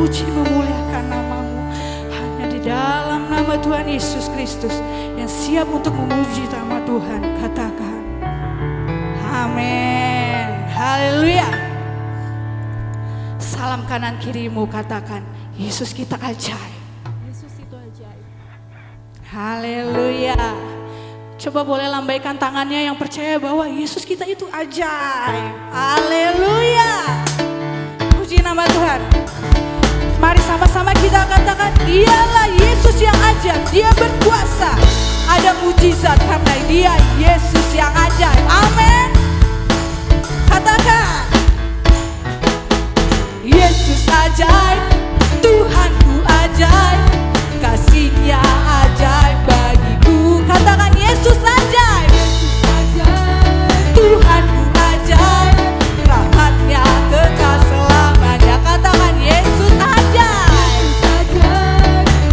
memuji, memuliakan nama-Mu. Hanya di dalam nama Tuhan Yesus Kristus yang siap untuk memuji nama Tuhan. Katakan amin. Haleluya. Salam kanan kirimu, katakan Yesus kita ajaib. Yesus itu ajaib. Haleluya. Coba boleh lambaikan tangannya yang percaya bahwa Yesus kita itu ajaib. Haleluya. Puji nama Tuhan. Mari sama-sama kita katakan, dialah Yesus yang ajaib. Dia berkuasa. Ada mujizat karena Dia Yesus yang ajaib. Amin. Katakan, Yesus ajaib, Tuhanku ajaib, kasih-Nya ajaib bagiku. Katakan, Yesus ajaib, Tuhanku ajaib, rahmat-Nya kekal selamanya. Katakan, Yesus ajaib,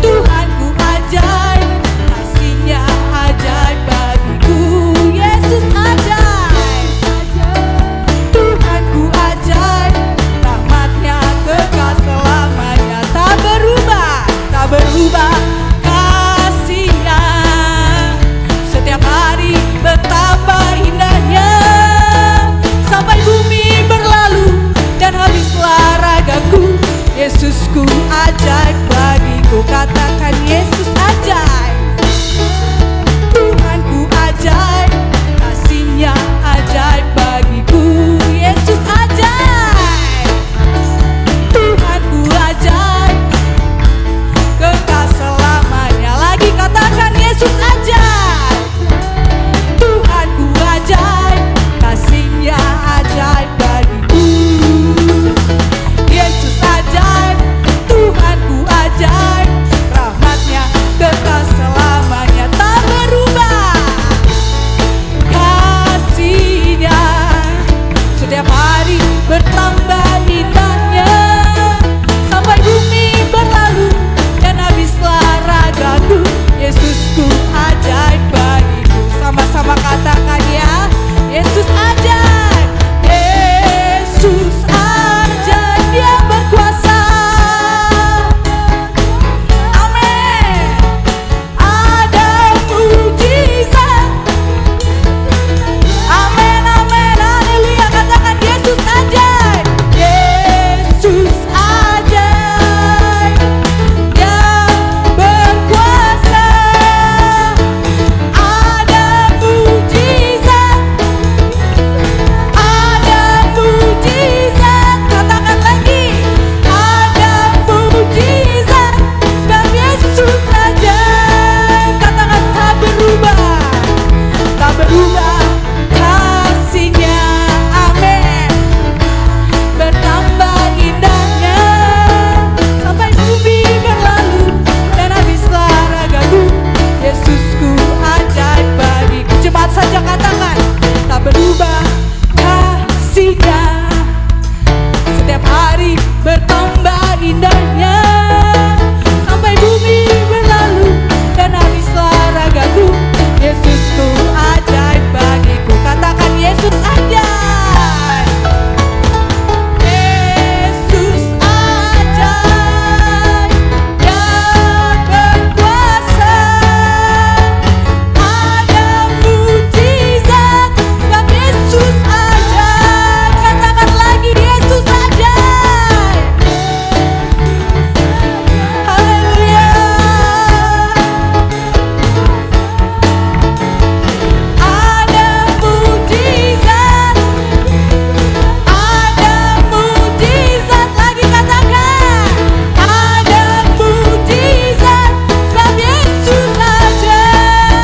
Tuhanku ajaib, kasih-Nya ajaib bagiku. Yesus ajaib, Tuhanku ajaib, rahmat-Nya kekal selamanya. Tak berubah, tak berubah kasih-Nya. Setiap hari betapa indahnya, sampai bumi berlalu dan habislah ragaku. Yesusku ajaib bagiku. Katakan, Yesus ajaib, Tuhanku ajaib, kasih-Nya ajaib bagiku. Yesus ajaib, Tuhanku ajaib, kekal selamanya. Lagi katakan, Yesus ajaib, Tuhanku ajaib, kasih-Nya ajaib bagiku. Yesus ajaib, Tuhanku ajaib, rahmat-Nya kekal selamanya. Tak berubah kasih-Nya, setiap hari bertambah indahnya, sampai bumi berlalu dan habislah ragaku. Yesusku ajaib bagiku. Sama-sama katakan ya, Yesus ajaib, Yesus ajaib, Dia berkuasa. Amin. Ada mujizat. Amin, amin, haleluya. Katakan, Yesus ajaib, Yesus ajaib, Dia berkuasa. Ada mujizat, ada mujizat. Katakan lagi, ada mujizat, sebab Yesus ajaib. Katakan, tak berubah, tak berubah kasih-Nya. Amin. Bertambah indahnya, sampai bumi berlalu dan habislah ragaku. Yesusku ajaib bagiku. Cepat saja katakan, tak berubah kasih-Nya, setiap hari bertambah indahnya, sampai bumi berlalu dan habislah ragaku. Yesusku ajaib bagiku. Katakan, Yesus ajaib, Yesus ajaib, Dia berkuasa. Ada mujizat, sebab Yesus ajaib. Katakan lagi, Yesus ajaib. Haleluya. Ada mujizat, ada mujizat. Lagi katakan, ada mujizat, sebab Yesus ajaib.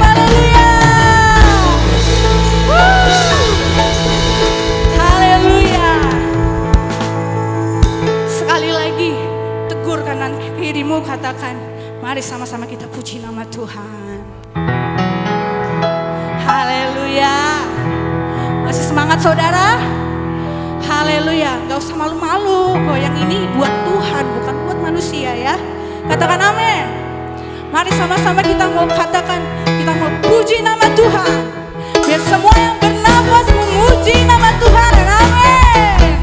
Haleluya. Haleluya. Sekali lagi, tegur kanan kirimu, katakan, mari sama-sama kita puji nama Tuhan. Haleluya. Masih semangat saudara? Haleluya. Gak usah malu-malu, kok yang ini buat Tuhan, bukan buat manusia ya. Katakan amin. Mari sama-sama kita mau katakan, kita mau puji nama Tuhan. Biar semua yang bernafas memuji nama Tuhan. Amin.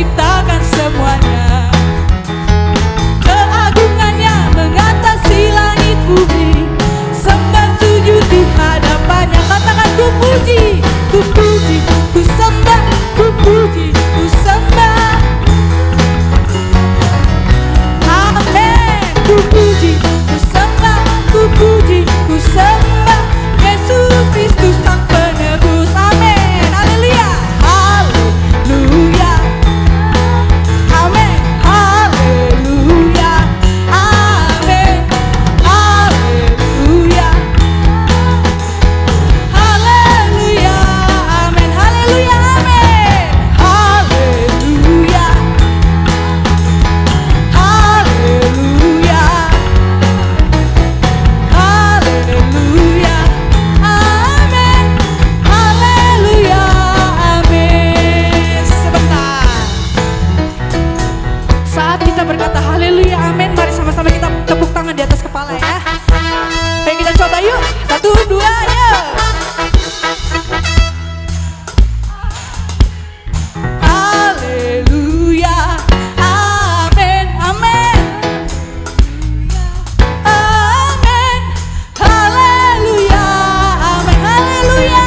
menciptakan semuanya. Keagungannya mengatasi langit bumi. Sembah sujud di hadapannya. Katakan ku puji, ku puji, ku sembah, ku puji, ku sembah. Amin. Ku puji, ku sembah, ku puji, ku sembah Yesus Kristus Sang Penebus. Amin. Haleluya. Haleluya. Amin. Haleluya. Amin. Haleluya. Haleluya. Amin. Haleluya. Amin. Haleluya. Haleluya. Haleluya. Amin. Haleluya. Amin. Sebentar. Saat kita berkata haleluya amin, mari sama-sama kita tepuk tangan di atas kepala ya. Ayo kita coba yuk. 1, 2, yuk. Haleluya. Amin. Amin. Amin. Haleluya. Amin. Haleluya.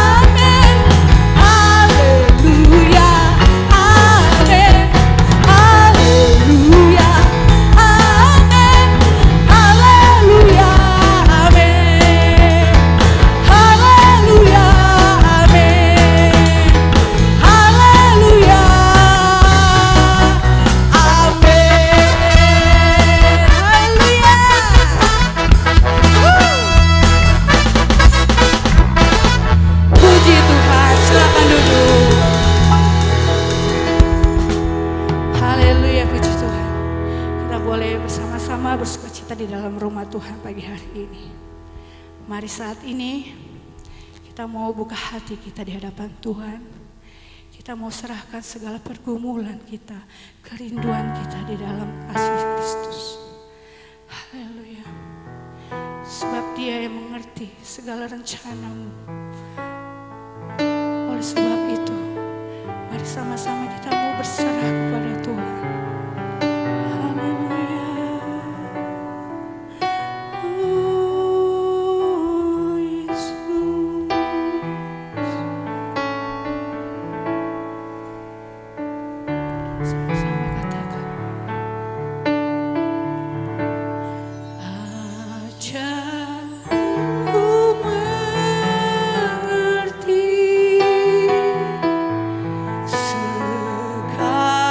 Amin. Haleluya. Amin. Haleluya. Amin. Haleluya. Amin. Haleluya. Amin. Haleluya. Amin. Puji Tuhan, silakan duduk. Haleluya, puji Tuhan. Kita boleh bersama-sama bersukacita di dalam rumah Tuhan pagi hari ini. Mari saat ini kita mau buka hati kita di hadapan Tuhan. Kita mau serahkan segala pergumulan kita, kerinduan kita di dalam kasih Kristus. Haleluya. Sebab Dia yang mengerti segala rencanamu. Oleh sebab itu, mari sama-sama kita mau berserah kepada Tuhan. Haleluya. Oh Yesus. Sama-sama katakan. Ajar ku mengerti segala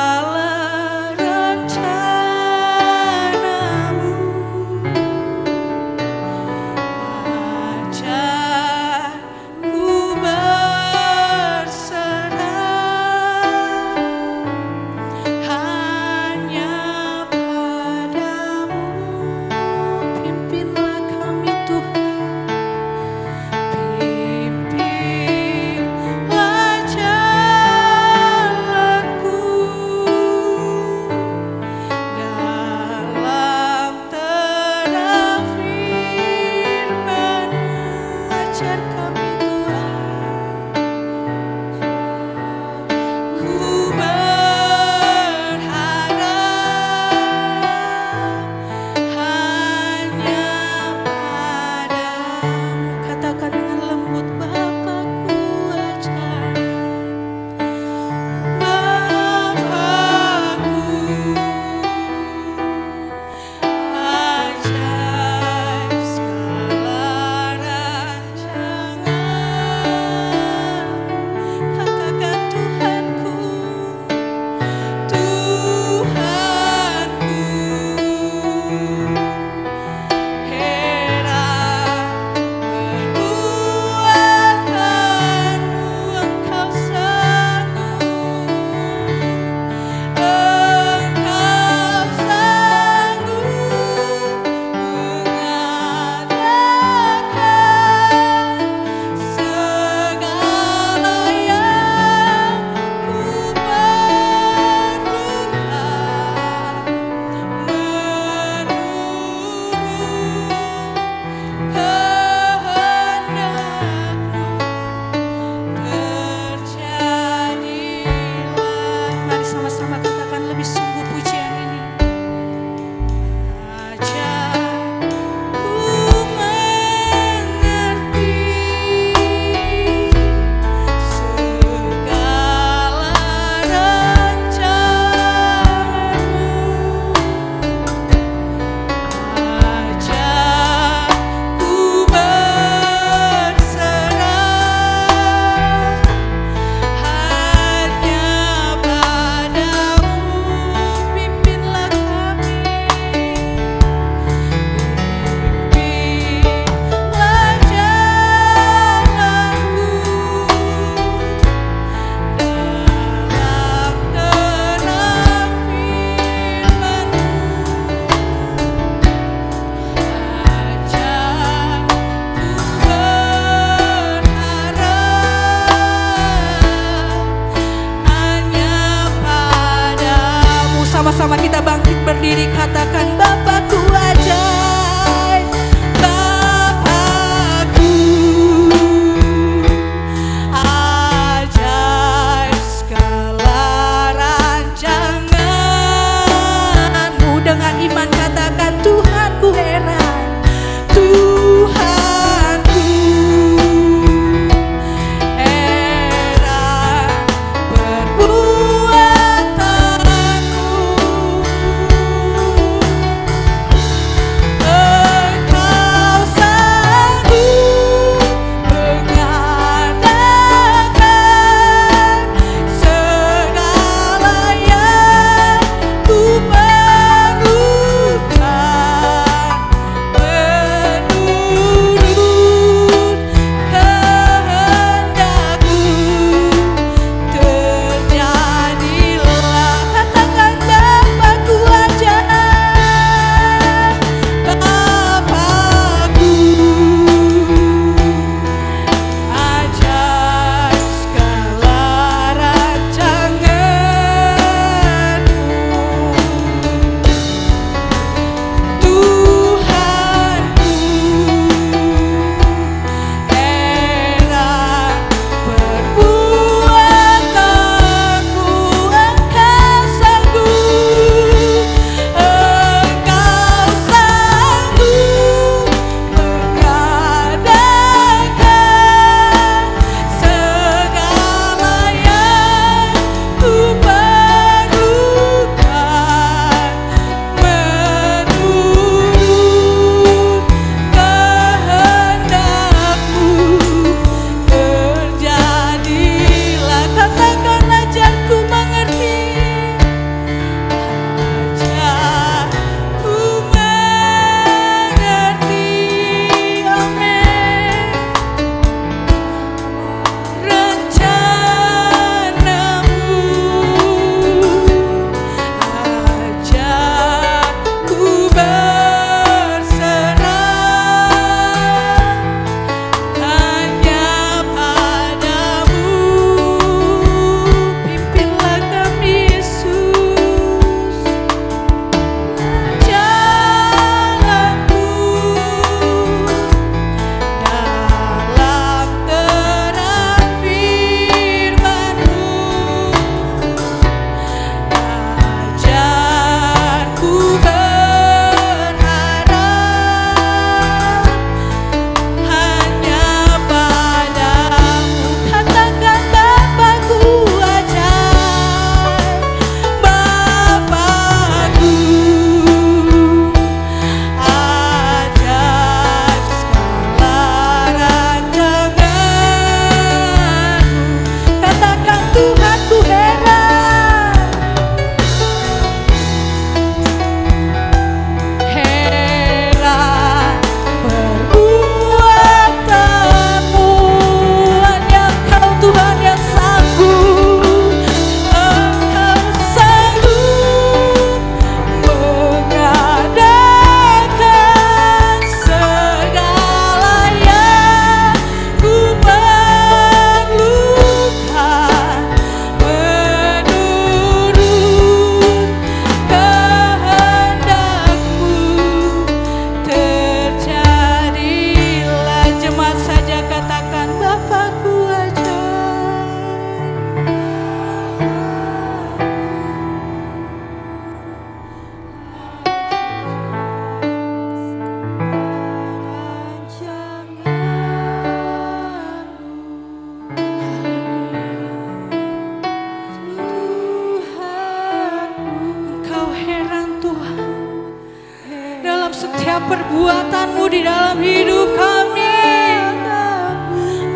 kekuatan-Mu di dalam hidup kami.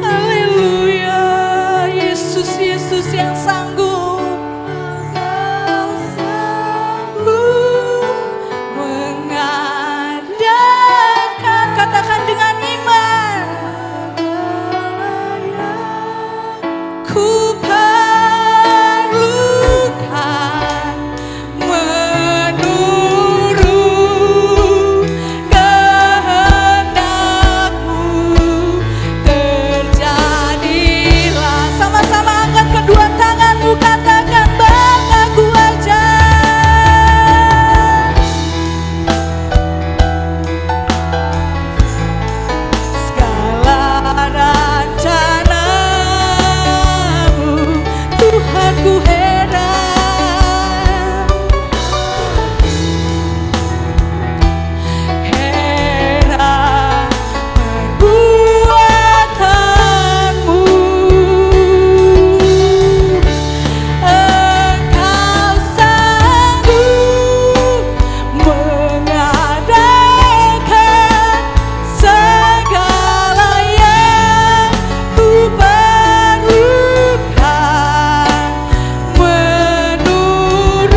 Haleluya, Yesus, Yesus yang sanggup mengadakan, katakan dengan iman, ku perlukan menurut kehendak-Mu, terjadilah. Sama-sama angkat kedua tanganmu, katakan Bapakku aja. Segala rencana-Mu, Tuhan, ku heran, heran perbuatan-Mu. Engkau sanggup mengadakan segala yang ku perlukan menurut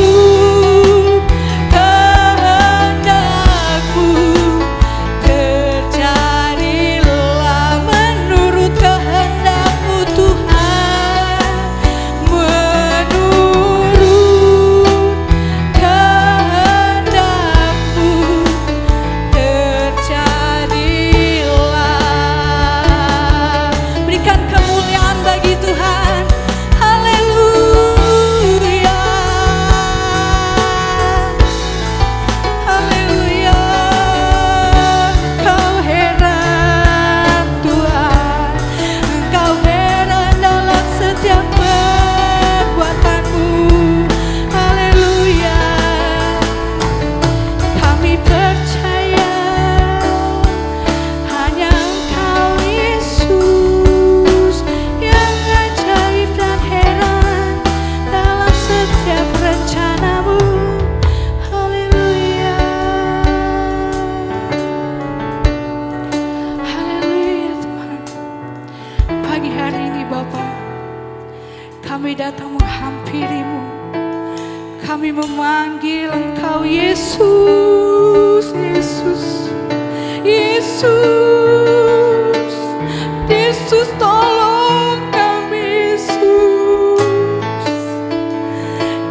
kehendak-Mu, terjadilah menurut kehendak-Mu Tuhan, menurut kehendak-Mu, terjadilah. Berikan kemuliaan bagi Tuhan. Haleluya, haleluya. Engkau heran Tuhan, Engkau heran dalam setiap perbuatan-Mu. Haleluya, kami percaya hanya Engkau Yesus yang ajaib dan heran dalam setiap rencana-Mu. Haleluya, haleluya Tuhan. Pagi hari ini Bapa, kami datang menghampiri-Mu. Kami memanggil Engkau Yesus, Yesus, Yesus, Yesus, tolong kami Yesus,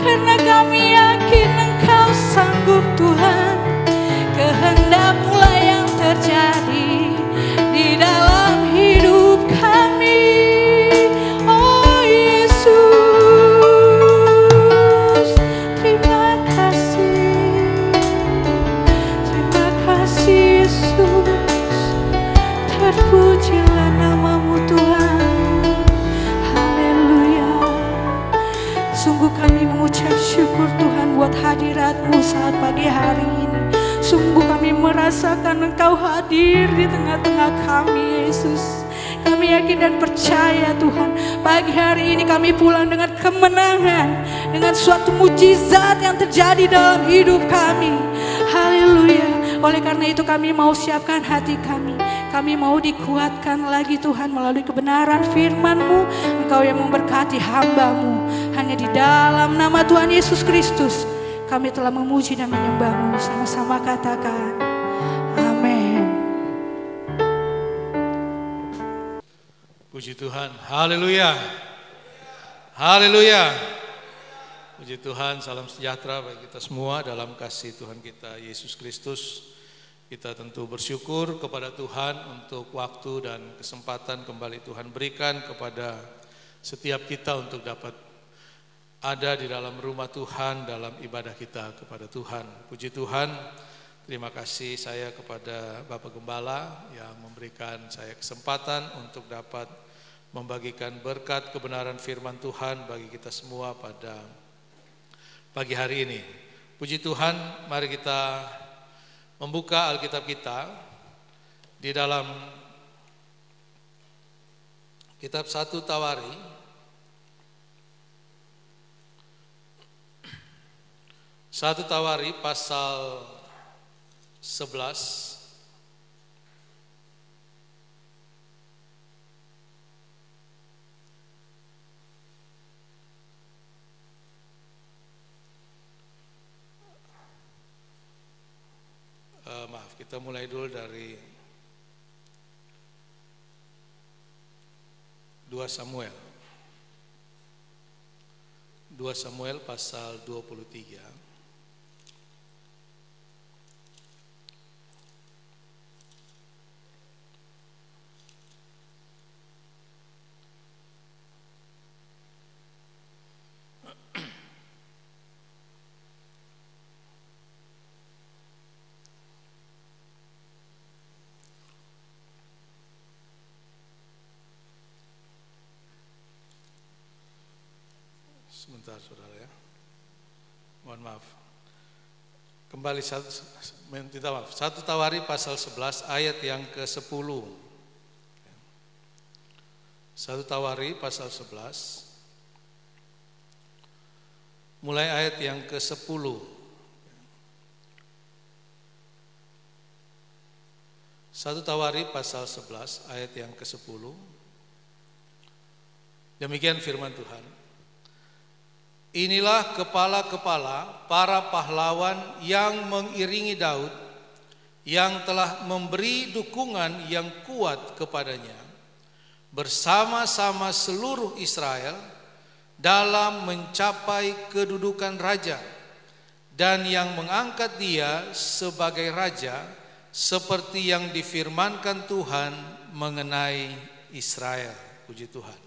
karena kami yakin Engkau sanggup Tuhan. Kehendak-Mu lah yang terjadi di dalam hidup kami. Oh Yesus, terima kasih, terima kasih Yesus. Terpujilah nama-Mu Tuhan. Haleluya. Sungguh kami mengucap syukur Tuhan buat hadirat-Mu saat pagi hari ini. Sungguh kami merasakan Engkau hadir di tengah-tengah kami Yesus. Kami yakin dan percaya Tuhan, pagi hari ini kami pulang dengan kemenangan, dengan suatu mujizat yang terjadi dalam hidup kami. Haleluya. Oleh karena itu kami mau siapkan hati kami. Kami mau dikuatkan lagi Tuhan melalui kebenaran firman-Mu. Engkau yang memberkati hamba-Mu. Hanya di dalam nama Tuhan Yesus Kristus kami telah memuji dan menyembah-Mu. Sama-sama katakan amin. Puji Tuhan, haleluya, haleluya. Puji Tuhan, salam sejahtera bagi kita semua dalam kasih Tuhan kita Yesus Kristus. Kita tentu bersyukur kepada Tuhan untuk waktu dan kesempatan kembali Tuhan berikan kepada setiap kita untuk dapat ada di dalam rumah Tuhan dalam ibadah kita kepada Tuhan. Puji Tuhan, terima kasih saya kepada Bapak Gembala yang memberikan saya kesempatan untuk dapat membagikan berkat kebenaran firman Tuhan bagi kita semua pada pagi hari ini. Puji Tuhan, mari kita membuka Alkitab kita di dalam kitab 1 Tawari. 1 Tawari pasal 11 Kita mulai dulu dari 2 Samuel. 2 Samuel pasal 23. Sebentar saudara ya, mohon maaf. Kembali 1 Tawari pasal 11 ayat yang ke-10. 1 Tawari pasal 11 mulai ayat yang ke-10. 1 Tawari pasal 11 ayat yang ke-10. Demikian firman Tuhan. Inilah kepala-kepala para pahlawan yang mengiringi Daud, yang telah memberi dukungan yang kuat kepadanya, bersama-sama seluruh Israel dalam mencapai kedudukan raja, dan yang mengangkat dia sebagai raja, seperti yang difirmankan Tuhan mengenai Israel. Puji Tuhan.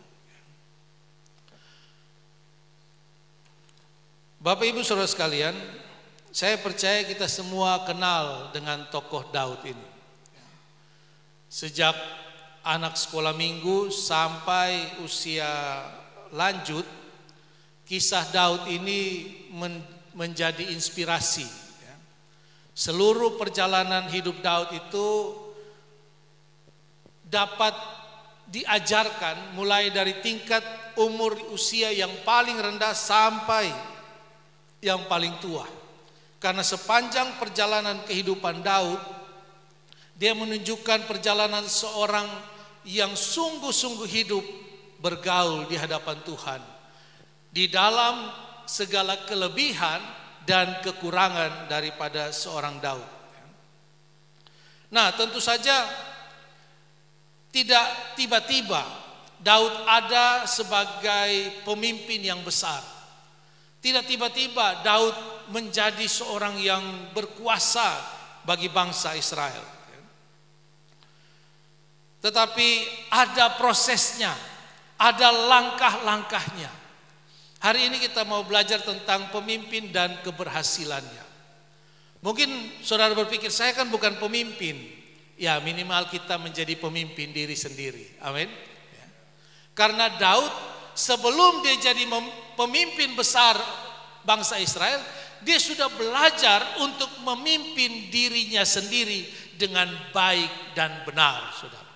Bapak Ibu Saudara sekalian, saya percaya kita semua kenal dengan tokoh Daud ini. Sejak anak sekolah minggu sampai usia lanjut, kisah Daud ini menjadi inspirasi. Seluruh perjalanan hidup Daud itu dapat diajarkan mulai dari tingkat umur usia yang paling rendah sampai yang paling tua. Karena sepanjang perjalanan kehidupan Daud, dia menunjukkan perjalanan seorang yang sungguh-sungguh hidup bergaul di hadapan Tuhan, di dalam segala kelebihan dan kekurangan daripada seorang Daud. Nah, tentu saja tidak tiba-tiba Daud ada sebagai pemimpin yang besar. Tidak tiba-tiba Daud menjadi seorang yang berkuasa bagi bangsa Israel. Tetapi ada prosesnya, ada langkah-langkahnya. Hari ini kita mau belajar tentang pemimpin dan keberhasilannya. Mungkin saudara berpikir, saya kan bukan pemimpin. Ya, minimal kita menjadi pemimpin diri sendiri. Amin. Karena Daud sebelum dia jadi pemimpin besar bangsa Israel, dia sudah belajar untuk memimpin dirinya sendiri dengan baik dan benar, saudara.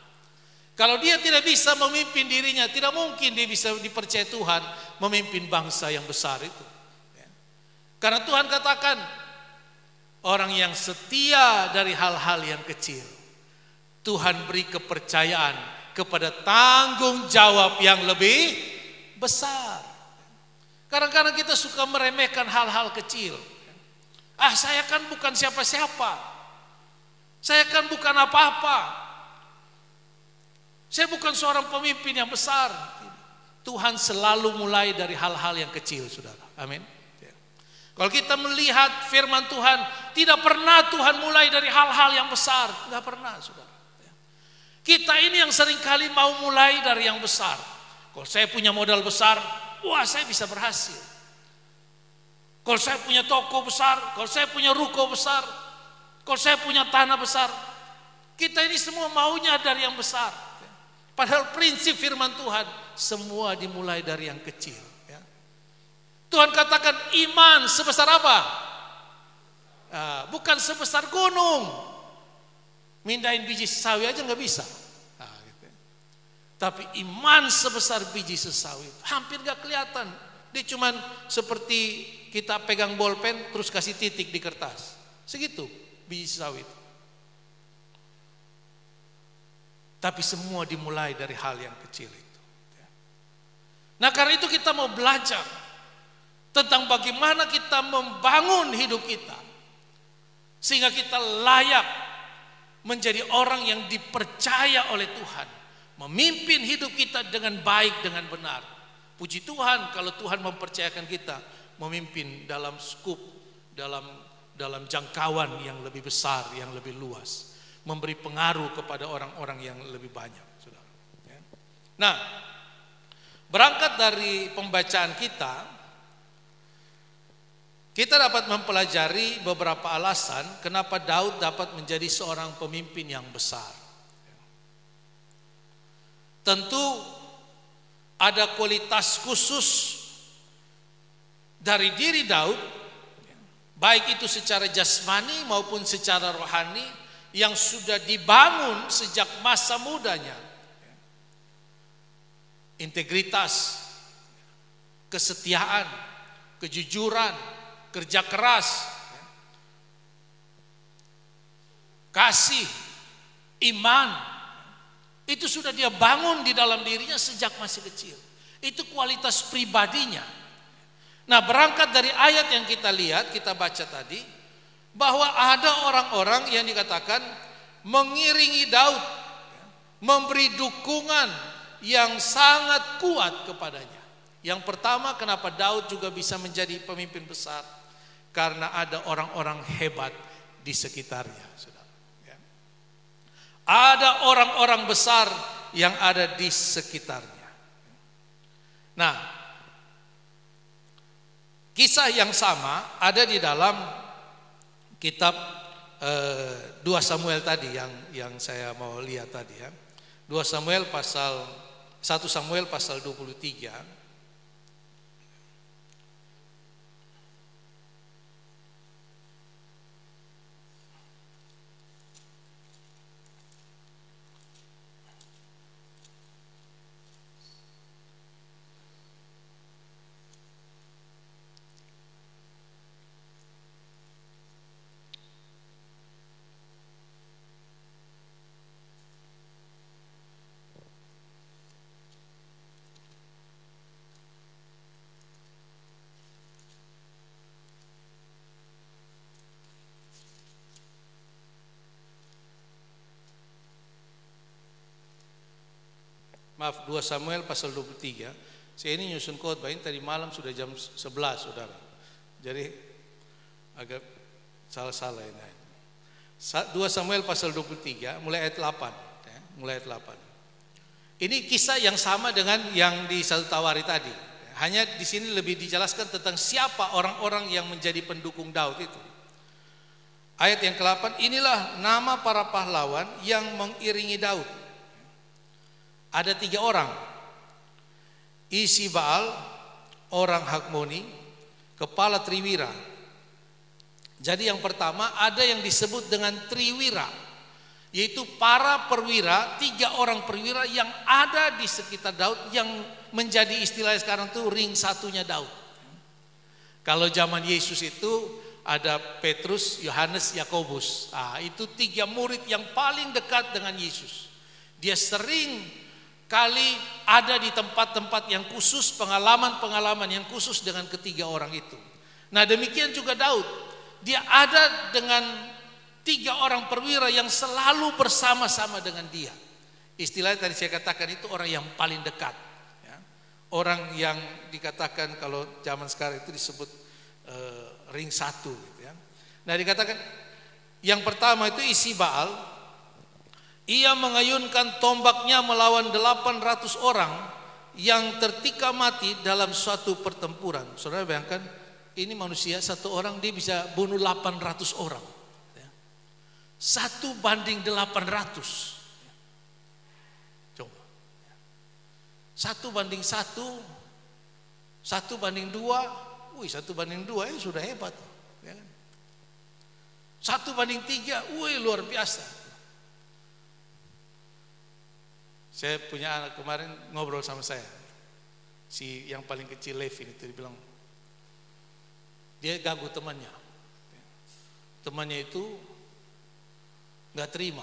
Kalau dia tidak bisa memimpin dirinya, tidak mungkin dia bisa dipercaya Tuhan memimpin bangsa yang besar itu. Karena Tuhan katakan, orang yang setia dari hal-hal yang kecil, Tuhan beri kepercayaan kepada tanggung jawab yang lebih besar. Kadang-kadang kita suka meremehkan hal-hal kecil. Saya kan bukan siapa-siapa. Saya kan bukan apa-apa. Saya bukan seorang pemimpin yang besar. Tuhan selalu mulai dari hal-hal yang kecil, saudara. Amin. Kalau kita melihat firman Tuhan, tidak pernah Tuhan mulai dari hal-hal yang besar. Tidak pernah, saudara. Kita ini yang seringkali mau mulai dari yang besar. Kalau saya punya modal besar, wah saya bisa berhasil. Kalau saya punya toko besar, kalau saya punya ruko besar, kalau saya punya tanah besar, kita ini semua maunya dari yang besar. Padahal prinsip firman Tuhan, semua dimulai dari yang kecil. Tuhan katakan iman sebesar apa? Bukan sebesar gunung. Mindahin biji sawi aja nggak bisa. Tapi iman sebesar biji sesawi hampir gak kelihatan. Dia cuman seperti kita pegang bolpen terus kasih titik di kertas. Segitu biji sesawi itu. Tapi semua dimulai dari hal yang kecil itu. Nah, karena itu kita mau belajar tentang bagaimana kita membangun hidup kita sehingga kita layak menjadi orang yang dipercaya oleh Tuhan, memimpin hidup kita dengan baik, dengan benar. Puji Tuhan kalau Tuhan mempercayakan kita memimpin dalam skup, dalam jangkauan yang lebih besar, yang lebih luas, memberi pengaruh kepada orang-orang yang lebih banyak, saudara. Nah, berangkat dari pembacaan kita dapat mempelajari beberapa alasan kenapa Daud dapat menjadi seorang pemimpin yang besar. Tentu ada kualitas khusus dari diri Daud, baik itu secara jasmani maupun secara rohani, yang sudah dibangun sejak masa mudanya. Integritas, kesetiaan, kejujuran, kerja keras, kasih, iman, itu sudah dia bangun di dalam dirinya sejak masih kecil. Itu kualitas pribadinya. Nah, berangkat dari ayat yang kita lihat, kita baca tadi, bahwa ada orang-orang yang dikatakan mengiringi Daud, memberi dukungan yang sangat kuat kepadanya. Yang pertama, kenapa Daud juga bisa menjadi pemimpin besar? Karena ada orang-orang hebat di sekitarnya, saudara. Ada orang-orang besar yang ada di sekitarnya. Nah, kisah yang sama ada di dalam kitab 2 Samuel tadi yang saya mau lihat tadi ya. 1 Samuel pasal 23. Maaf, 2 Samuel pasal 23. Saya ini nyusun khotbah ini tadi malam sudah jam 11, saudara. Jadi agak salah-salah ini. 2 Samuel pasal 23 mulai ayat 8 ya, mulai ayat 8. Ini kisah yang sama dengan yang di Satu Tawari tadi. Hanya di sini lebih dijelaskan tentang siapa orang-orang yang menjadi pendukung Daud itu. Ayat yang ke-8, inilah nama para pahlawan yang mengiringi Daud. Ada 3 orang. Isibal, orang Hakmoni, kepala Triwira. Jadi yang pertama ada yang disebut dengan Triwira, yaitu para perwira, 3 orang perwira yang ada di sekitar Daud, yang menjadi istilah sekarang itu ring satunya Daud. Kalau zaman Yesus itu ada Petrus, Yohanes, Yakobus. Itu 3 murid yang paling dekat dengan Yesus. Dia sering kali ada di tempat-tempat yang khusus, pengalaman-pengalaman yang khusus dengan ketiga orang itu. Nah, demikian juga Daud. Dia ada dengan 3 orang perwira yang selalu bersama-sama dengan dia. Istilahnya tadi saya katakan itu orang yang paling dekat ya. Orang yang dikatakan kalau zaman sekarang itu disebut ring satu gitu ya. Nah, dikatakan yang pertama itu Isibal. Ia mengayunkan tombaknya melawan 800 orang yang tertikam mati dalam suatu pertempuran. Saudara bayangkan, ini manusia, satu orang dia bisa bunuh 800 orang. 1 banding 800. Coba. 1 banding 1, 1 banding 2. 1 banding 2 itu sudah hebat. 1 banding 3, luar biasa. Saya punya anak kemarin ngobrol sama saya, si yang paling kecil Levin itu, dia bilang dia ganggu temannya itu nggak terima,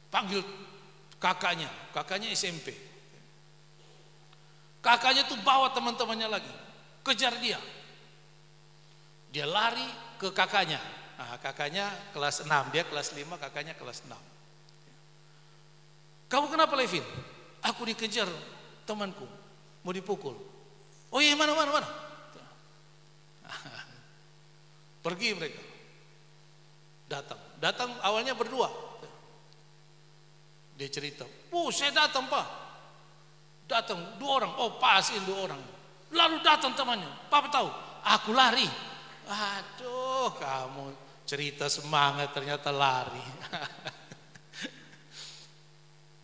panggil kakaknya SMP, kakaknya tuh bawa teman-temannya lagi, kejar dia lari ke kakaknya, kakaknya kelas 6, dia kelas 5, kakaknya kelas 6. Kamu kenapa Levin? Aku dikejar temanku, mau dipukul. Oh iya, mana. Pergi mereka. Datang awalnya berdua. Dia cerita, saya datang Pak. Datang 2 orang, pasin 2 orang. Lalu datang temannya, Papa tahu, aku lari. Aduh, kamu cerita semangat ternyata lari.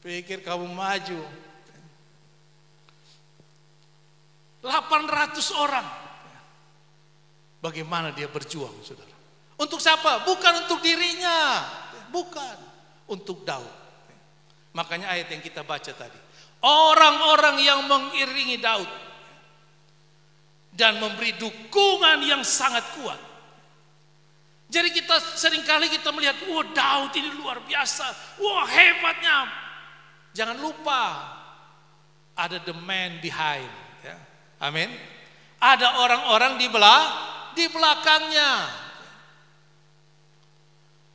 Pikir kamu maju. 800 orang. Bagaimana dia berjuang, saudara? Untuk siapa? Bukan untuk dirinya. Bukan. Untuk Daud. Makanya ayat yang kita baca tadi. Orang-orang yang mengiringi Daud. Dan memberi dukungan yang sangat kuat. Jadi seringkali kita melihat, Daud ini luar biasa. Hebatnya. Jangan lupa. Ada the man behind. Ya. Amin. Ada orang-orang di belakangnya.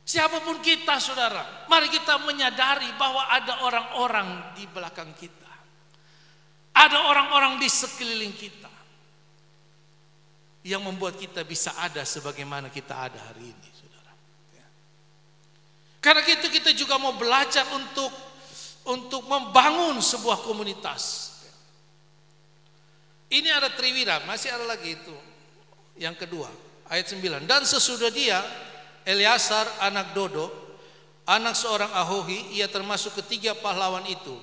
Siapapun kita, saudara, mari kita menyadari bahwa ada orang-orang di belakang kita. Ada orang-orang di sekeliling kita yang membuat kita bisa ada sebagaimana kita ada hari ini, saudara. Karena itu kita juga mau belajar untuk membangun sebuah komunitas. Ini ada Triwira, masih ada lagi itu. Yang kedua, ayat 9. Dan sesudah dia, Eleazar anak Dodo, anak seorang Ahohi, ia termasuk ketiga pahlawan itu.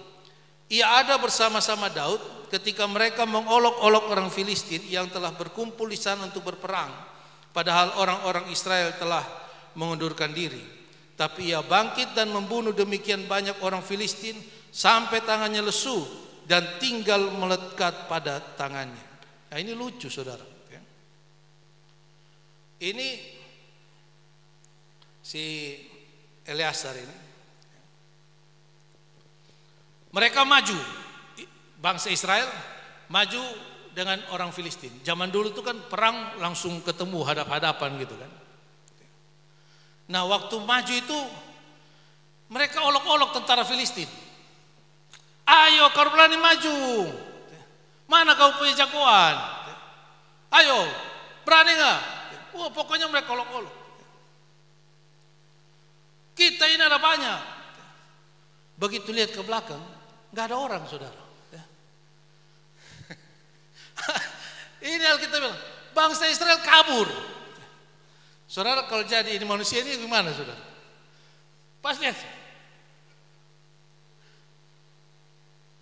Ia ada bersama-sama Daud ketika mereka mengolok-olok orang Filistin yang telah berkumpul di sana untuk berperang. Padahal orang-orang Israel telah mengundurkan diri. Tapi ia bangkit dan membunuh demikian banyak orang Filistin sampai tangannya lesu dan tinggal melekat pada tangannya. Nah, ini lucu, saudara. Ini si Eleazar ini. Mereka maju, bangsa Israel maju dengan orang Filistin. Zaman dulu itu kan perang langsung ketemu hadap-hadapan gitu kan. Nah, waktu maju itu mereka olok-olok tentara Filistin. Ayo kau berani maju. Mana kau punya jagoan? Ayo, berani enggak? Pokoknya mereka olok-olok. Kita ini ada banyak. Begitu lihat ke belakang, nggak ada orang, saudara. Ini Alkitab bilang, bangsa Israel kabur. Saudara, kalau jadi ini manusia ini gimana, saudara? Pas lihat.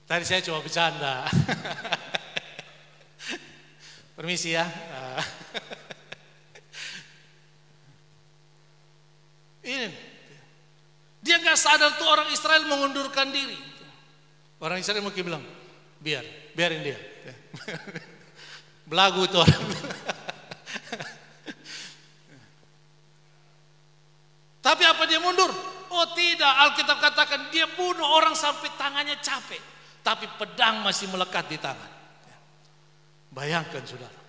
Tadi saya cuma bercanda. Permisi ya. Ini dia nggak sadar tuh orang Israel mengundurkan diri. Orang Israel mungkin bilang, biarin dia. Belagu itu orang. Tapi apa dia mundur? Oh tidak, Alkitab katakan dia bunuh orang sampai tangannya capek. Tapi pedang masih melekat di tangan. Bayangkan, saudara,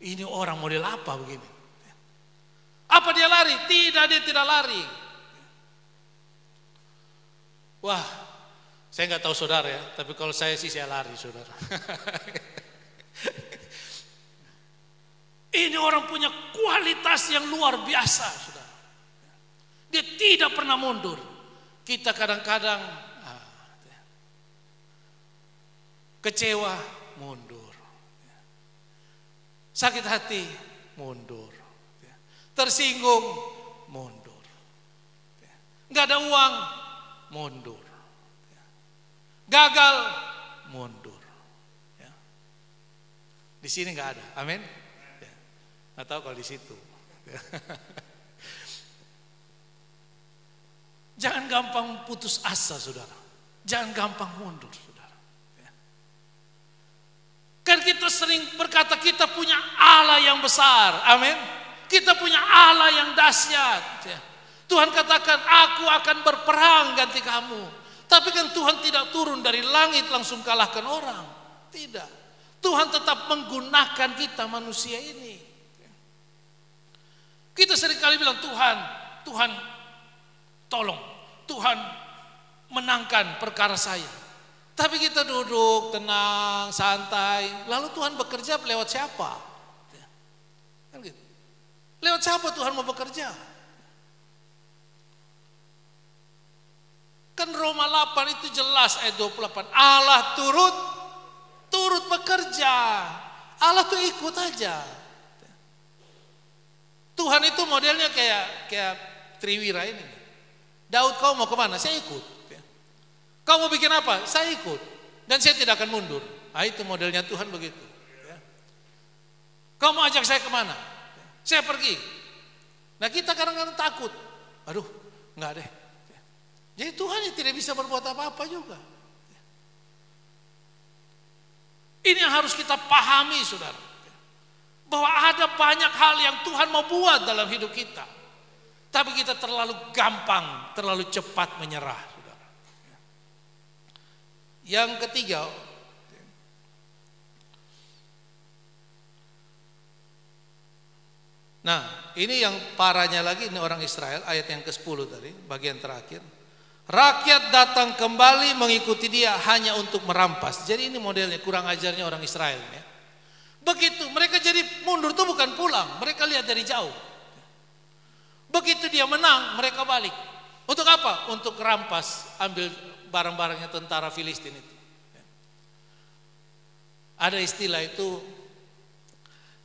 ini orang model apa begini? Apa dia lari? Tidak, dia tidak lari. Wah, saya nggak tahu saudara ya, tapi kalau saya sih saya lari, saudara. Ini orang punya kualitas yang luar biasa, saudara. Dia tidak pernah mundur. Kita kadang-kadang kecewa, mundur. Sakit hati, mundur. Tersinggung, mundur. Nggak ada uang, mundur. Gagal, mundur. Di sini nggak ada, amin. Nggak tahu kalau di situ. Jangan gampang putus asa, saudara. Jangan gampang mundur, saudara. Kan kita sering berkata kita punya Allah yang besar, amin. Kita punya Allah yang dahsyat. Tuhan katakan, aku akan berperang ganti kamu. Tapi kan Tuhan tidak turun dari langit langsung kalahkan orang. Tidak. Tuhan tetap menggunakan kita manusia ini. Kita seringkali bilang, Tuhan tolong. Tuhan menangkan perkara saya. Tapi kita duduk tenang, santai, lalu Tuhan bekerja lewat siapa? Kan gitu. Lewat siapa Tuhan mau bekerja? Kan Roma 8 itu jelas ayat 28. Allah turut bekerja. Allah tuh ikut aja. Tuhan itu modelnya kayak Triwira ini. Daud, kau mau kemana? Saya ikut. Kau mau bikin apa? Saya ikut. Dan saya tidak akan mundur. Nah, itu modelnya Tuhan begitu. Kau mau ajak saya kemana? Saya pergi. Nah, kita kadang-kadang takut. Aduh, enggak deh. Jadi Tuhan yang tidak bisa berbuat apa-apa juga. Ini yang harus kita pahami, saudara. Bahwa ada banyak hal yang Tuhan mau buat dalam hidup kita. Tapi kita terlalu gampang, terlalu cepat menyerah, saudara. Yang ketiga, nah ini yang parahnya lagi, ini orang Israel, ayat yang ke-10 tadi, bagian terakhir. Rakyat datang kembali mengikuti dia hanya untuk merampas. Jadi ini modelnya kurang ajarnya orang Israel. Ya. Begitu mereka jadi mundur tuh bukan pulang, mereka lihat dari jauh. Begitu dia menang, mereka balik. Untuk apa? Untuk rampas, ambil barang-barangnya tentara Filistin itu. Ada istilah itu,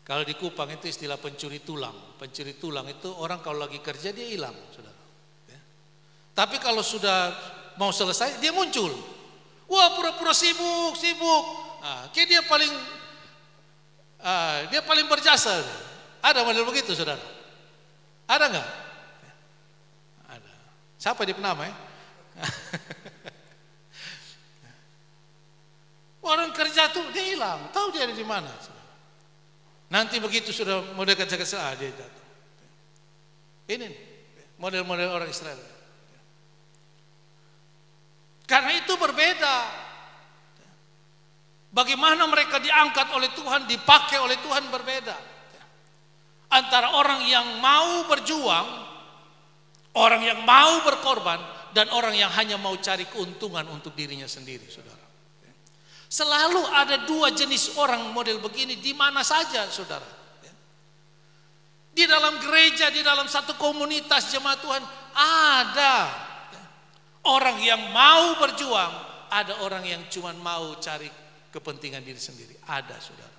kalau di Kupang itu istilah pencuri tulang. Pencuri tulang itu orang kalau lagi kerja dia hilang, saudara. Tapi kalau sudah mau selesai dia muncul. Wah, pura-pura sibuk. Nah, kayak dia paling berjasa. Ada model begitu, saudara? Ada nggak? Ada. Siapa dia penama ya? Orang kerja tuh dia hilang, tahu dia ada di mana. Saudara. Nanti begitu sudah mau dekat-dekat dia jatuh. Ini model-model orang Israel. Karena itu berbeda. Bagaimana mereka diangkat oleh Tuhan, dipakai oleh Tuhan berbeda. Antara orang yang mau berjuang, orang yang mau berkorban, dan orang yang hanya mau cari keuntungan untuk dirinya sendiri, saudara. Selalu ada dua jenis orang model begini di mana saja, saudara. Di dalam gereja, di dalam satu komunitas jemaat Tuhan, ada orang yang mau berjuang, ada orang yang cuma mau cari kepentingan diri sendiri. Ada, saudara.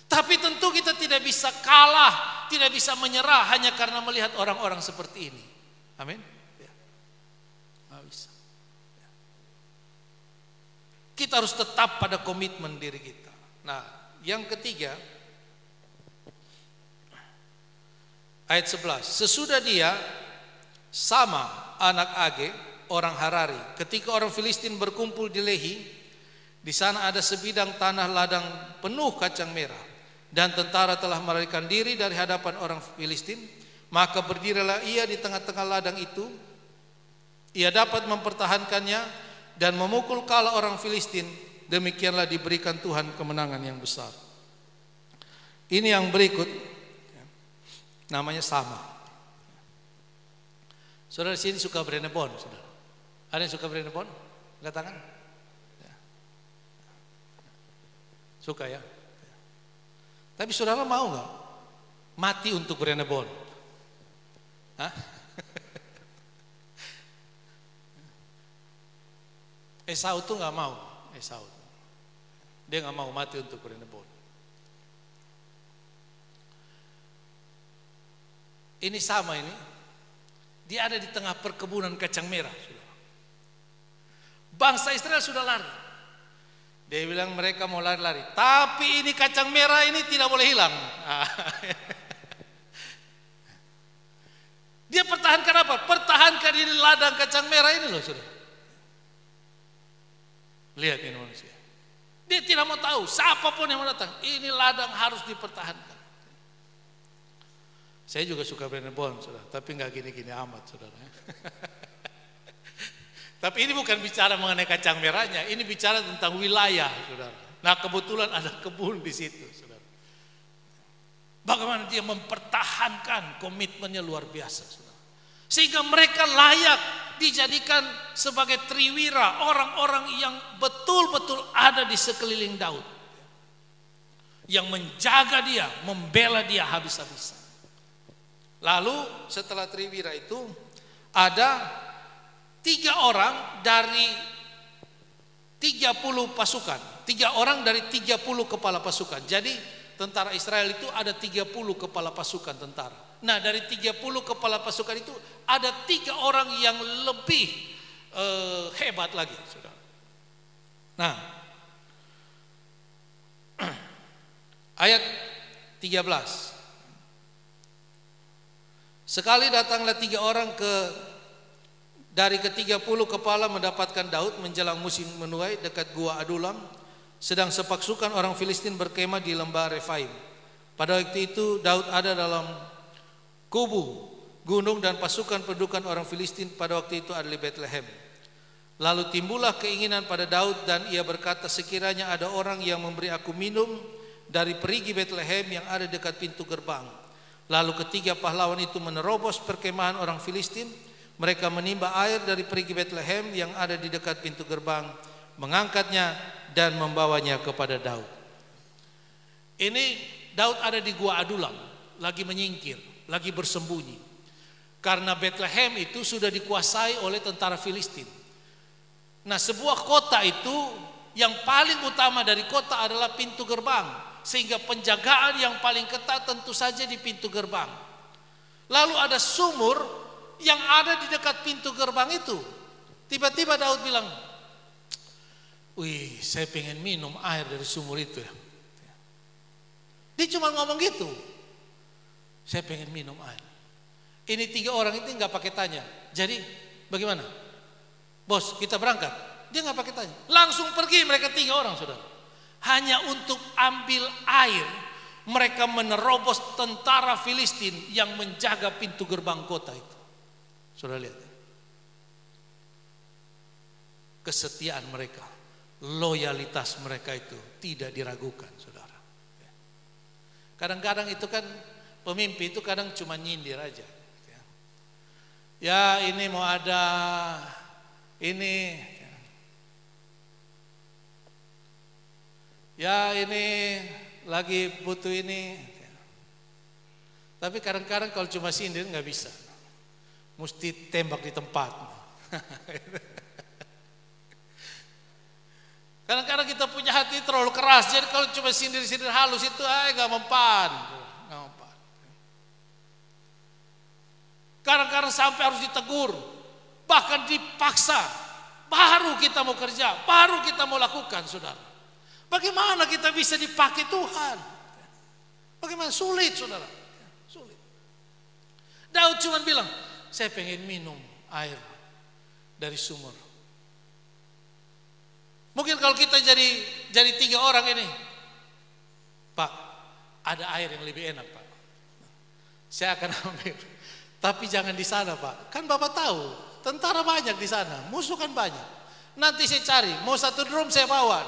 Tapi tentu kita tidak bisa kalah, tidak bisa menyerah hanya karena melihat orang-orang seperti ini. Amin. Ya. Nggak bisa. Ya. Kita harus tetap pada komitmen diri kita. Nah, yang ketiga, ayat 11. Sesudah dia, Sama anak Age, orang Harari, ketika orang Filistin berkumpul di Lehi, di sana ada sebidang tanah ladang penuh kacang merah, dan tentara telah melarikan diri dari hadapan orang Filistin. Maka berdirilah ia di tengah-tengah ladang itu. Ia dapat mempertahankannya dan memukul kala orang Filistin. Demikianlah diberikan Tuhan kemenangan yang besar. Ini yang berikut, namanya Sama. Saudara di sini suka Brenebon, saudara. Ada yang suka Brenebon? Angkat tangan. Ya. Suka ya. Tapi saudara mau nggak mati untuk Brenebon? Hah? Esau tuh nggak mau. Esau, dia nggak mau mati untuk Brenebon. Ini Sama ini. Dia ada di tengah perkebunan kacang merah. Bangsa Israel sudah lari. Dia bilang mereka mau lari-lari. Tapi ini kacang merah ini tidak boleh hilang. Dia pertahankan apa? Pertahankan ini ladang kacang merah ini loh, saudara. Lihat ini manusia. Dia tidak mau tahu siapapun yang mau datang. Ini ladang harus dipertahankan. Saya juga suka Brenebon, saudara, tapi nggak gini-gini amat, saudara. Tapi ini bukan bicara mengenai kacang merahnya, ini bicara tentang wilayah, saudara. Nah, kebetulan ada kebun di situ, saudara. Bagaimana dia mempertahankan komitmennya luar biasa, saudara. Sehingga mereka layak dijadikan sebagai triwira, orang-orang yang betul-betul ada di sekeliling Daud, yang menjaga dia, membela dia habis-habisan. Lalu setelah triwira itu ada 3 orang dari 30 pasukan, 3 orang dari 30 kepala pasukan. Jadi tentara Israel itu ada 30 kepala pasukan tentara. Nah, dari 30 kepala pasukan itu ada 3 orang yang lebih hebat lagi, saudara. Nah, ayat 13. Sekali datanglah 3 orang dari ke-30 kepala mendapatkan Daud menjelang musim menuai dekat gua Adulam, sedang sepasukan orang Filistin berkemah di lembah Refaim. Pada waktu itu Daud ada dalam kubu gunung dan pasukan pendudukan orang Filistin pada waktu itu ada di Betlehem. Lalu timbullah keinginan pada Daud dan ia berkata, sekiranya ada orang yang memberi aku minum dari perigi Betlehem yang ada dekat pintu gerbang. Lalu ketiga pahlawan itu menerobos perkemahan orang Filistin. Mereka menimba air dari perigi Betlehem yang ada di dekat pintu gerbang, mengangkatnya dan membawanya kepada Daud. Ini Daud ada di gua Adulam, lagi menyingkir, lagi bersembunyi. Karena Betlehem itu sudah dikuasai oleh tentara Filistin. Nah, sebuah kota itu yang paling utama dari kota adalah pintu gerbang, sehingga penjagaan yang paling ketat tentu saja di pintu gerbang. Lalu ada sumur yang ada di dekat pintu gerbang itu. Tiba-tiba Daud bilang, wih, saya pengen minum air dari sumur itu ya. Dia cuma ngomong gitu, saya pengen minum air. Ini 3 orang itu nggak pakai tanya. Jadi bagaimana? Bos, kita berangkat. Dia nggak pakai tanya, langsung pergi mereka 3 orang, saudara. Hanya untuk ambil air, mereka menerobos tentara Filistin yang menjaga pintu gerbang kota itu. Saudara lihat, kesetiaan mereka, loyalitas mereka itu tidak diragukan, saudara. Kadang-kadang itu kan pemimpin itu kadang cuma nyindir aja. Ya ini mau ada ini, ya ini lagi butuh ini. Tapi kadang-kadang kalau cuma sindir nggak bisa, mesti tembak di tempat. Kadang-kadang kita punya hati terlalu keras, jadi kalau cuma sindir-sindir halus itu nggak mempan. Kadang-kadang sampai harus ditegur, bahkan dipaksa, baru kita mau kerja, baru kita mau lakukan, saudara. Bagaimana kita bisa dipakai Tuhan? Bagaimana? Sulit, saudara. Sulit. Daud cuma bilang, saya pengen minum air dari sumur. Mungkin kalau kita jadi 3 orang ini, Pak, ada air yang lebih enak, Pak. Saya akan ambil. Tapi jangan di sana, Pak. Kan Bapak tahu, tentara banyak di sana, musuh kan banyak. Nanti saya cari, mau 1 drum saya bawa.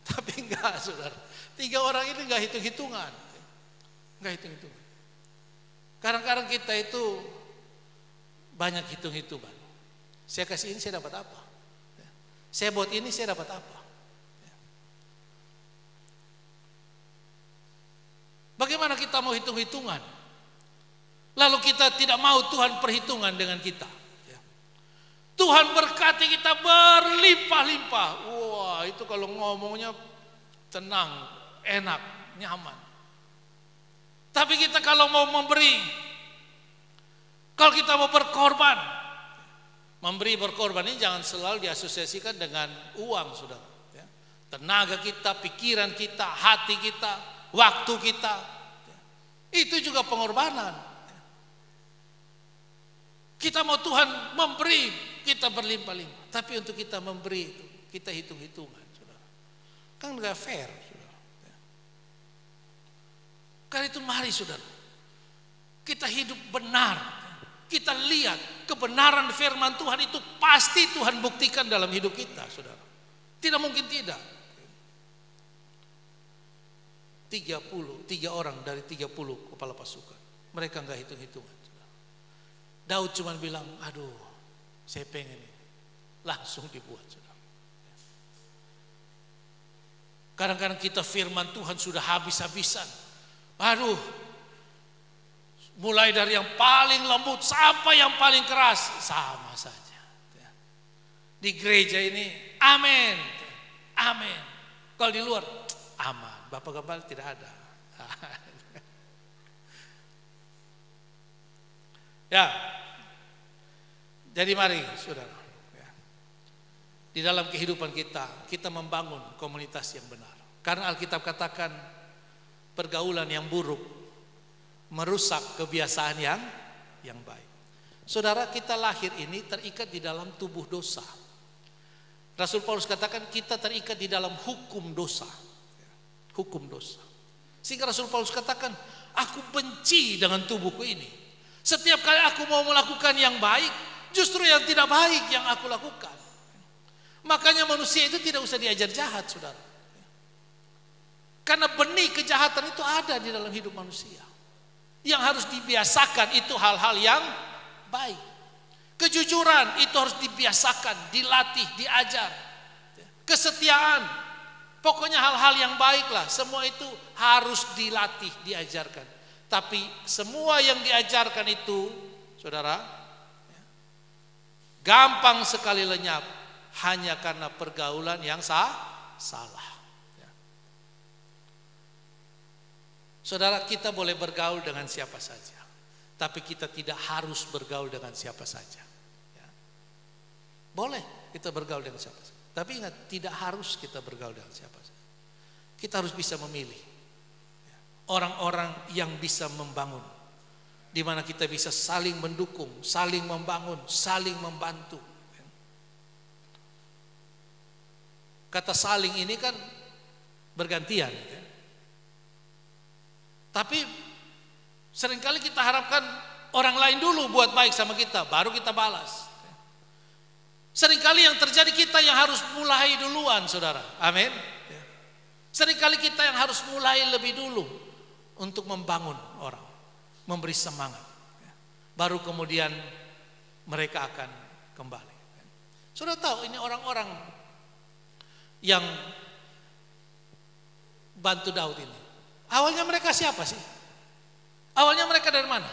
Tapi enggak, saudara. 3 orang ini enggak hitung-hitungan. Enggak hitung-hitungan. Kadang-kadang kita itu banyak hitung-hitungan. Saya kasih ini, saya dapat apa? Saya buat ini, saya dapat apa? Bagaimana kita mau hitung-hitungan? Lalu kita tidak mau Tuhan perhitungan dengan kita. Tuhan berkati kita berlimpah-limpah. Wah, itu kalau ngomongnya tenang, enak, nyaman. Tapi kita kalau mau memberi, kalau kita mau berkorban, memberi berkorban ini jangan selalu diasosiasikan dengan uang, saudara. Tenaga kita, pikiran kita, hati kita, waktu kita, itu juga pengorbanan. Kita mau Tuhan memberi, kita berlimpah-limpah. Tapi untuk kita memberi itu, kita hitung-hitungan, saudara. Kan gak fair, saudara. Karena itu mari, saudara, kita hidup benar. Kita lihat kebenaran firman Tuhan itu pasti Tuhan buktikan dalam hidup kita, saudara. Tidak mungkin tidak. 3 orang dari 30 kepala pasukan. Mereka gak hitung-hitungan. Daud cuma bilang, aduh saya pengen ini. Langsung dibuat, saudara. Kadang-kadang kita firman Tuhan sudah habis-habisan. Aduh, mulai dari yang paling lembut sampai yang paling keras, sama saja. Di gereja ini, amin, amin. Kalau di luar, aman. Bapak Gembala tidak ada. Ya, jadi mari saudara, ya, di dalam kehidupan kita membangun komunitas yang benar. Karena Alkitab katakan pergaulan yang buruk merusak kebiasaan yang baik. Saudara, kita lahir ini terikat di dalam tubuh dosa. Rasul Paulus katakan kita terikat di dalam hukum dosa. Hukum dosa. Sehingga Rasul Paulus katakan, aku benci dengan tubuhku ini. Setiap kali aku mau melakukan yang baik, justru yang tidak baik yang aku lakukan. Makanya manusia itu tidak usah diajar jahat, saudara. Karena benih kejahatan itu ada di dalam hidup manusia. Yang harus dibiasakan itu hal-hal yang baik. Kejujuran itu harus dibiasakan, dilatih, diajar. Kesetiaan, pokoknya hal-hal yang baiklah, semua itu harus dilatih, diajarkan. Tapi semua yang diajarkan itu, saudara, gampang sekali lenyap hanya karena pergaulan yang salah. Saudara, kita boleh bergaul dengan siapa saja, tapi kita tidak harus bergaul dengan siapa saja. Boleh kita bergaul dengan siapa saja, tapi ingat, tidak harus kita bergaul dengan siapa saja. Kita harus bisa memilih orang-orang yang bisa membangun, di mana kita bisa saling mendukung, saling membangun, saling membantu. Kata saling ini kan bergantian, tapi seringkali kita harapkan orang lain dulu buat baik sama kita, baru kita balas. Seringkali yang terjadi kita yang harus mulai duluan, saudara. Amin. Seringkali kita yang harus mulai lebih dulu untuk membangun orang, memberi semangat. Baru kemudian mereka akan kembali. Saudara tahu ini orang-orang yang bantu Daud ini. Awalnya mereka siapa sih? Awalnya mereka dari mana?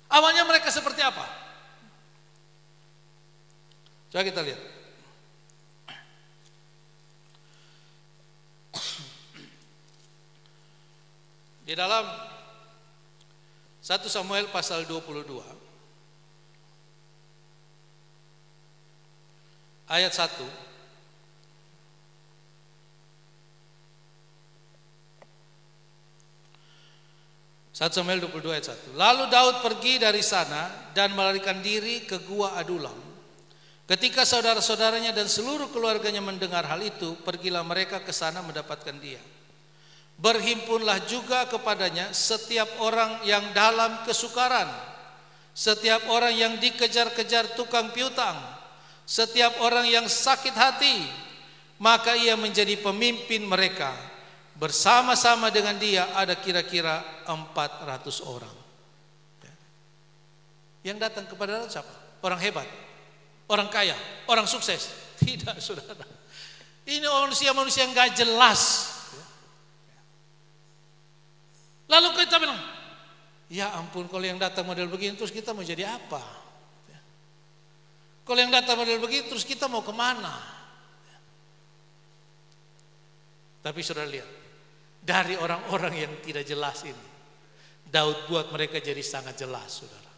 Awalnya mereka seperti apa? Coba kita lihat. Di dalam 1 Samuel pasal 22 ayat 1, Samuel 22 ayat 1. Lalu Daud pergi dari sana dan melarikan diri ke gua Adulam. Ketika saudara-saudaranya dan seluruh keluarganya mendengar hal itu, pergilah mereka ke sana mendapatkan dia. Berhimpunlah juga kepadanya setiap orang yang dalam kesukaran, setiap orang yang dikejar-kejar tukang piutang, setiap orang yang sakit hati, maka ia menjadi pemimpin mereka. Bersama-sama dengan dia ada kira-kira 400 orang. Yang datang kepada Daud siapa? Orang hebat, orang kaya, orang sukses? Tidak, saudara. Ini manusia-manusia yang gak jelas. Lalu kita bilang, ya ampun, kalau yang datang model begini terus kita mau jadi apa? Kalau yang datang model begini terus kita mau kemana? Tapi saudara lihat, dari orang-orang yang tidak jelas ini, Daud buat mereka jadi sangat jelas, saudara.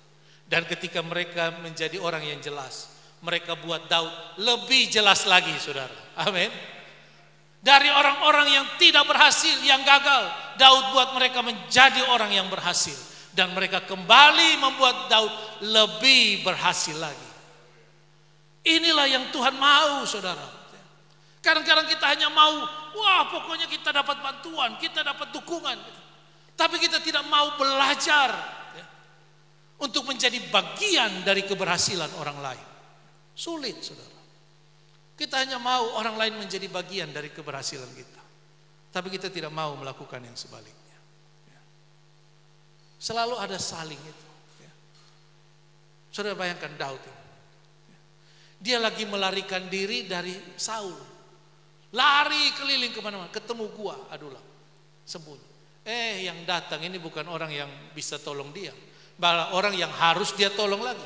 Dan ketika mereka menjadi orang yang jelas, mereka buat Daud lebih jelas lagi, saudara. Amin. Dari orang-orang yang tidak berhasil, yang gagal, Daud buat mereka menjadi orang yang berhasil. Dan mereka kembali membuat Daud lebih berhasil lagi. Inilah yang Tuhan mau, saudara. Kadang-kadang kita hanya mau, wah pokoknya kita dapat bantuan, kita dapat dukungan. Tapi kita tidak mau belajar untuk menjadi bagian dari keberhasilan orang lain. Sulit, saudara. Kita hanya mau orang lain menjadi bagian dari keberhasilan kita. Tapi kita tidak mau melakukan yang sebaliknya. Selalu ada saling itu. Saudara bayangkan Daud ini. Dia lagi melarikan diri dari Saul. Lari keliling kemana-mana, ketemu gua, adulah, sembunyi. Yang datang ini bukan orang yang bisa tolong dia, malah orang yang harus dia tolong lagi.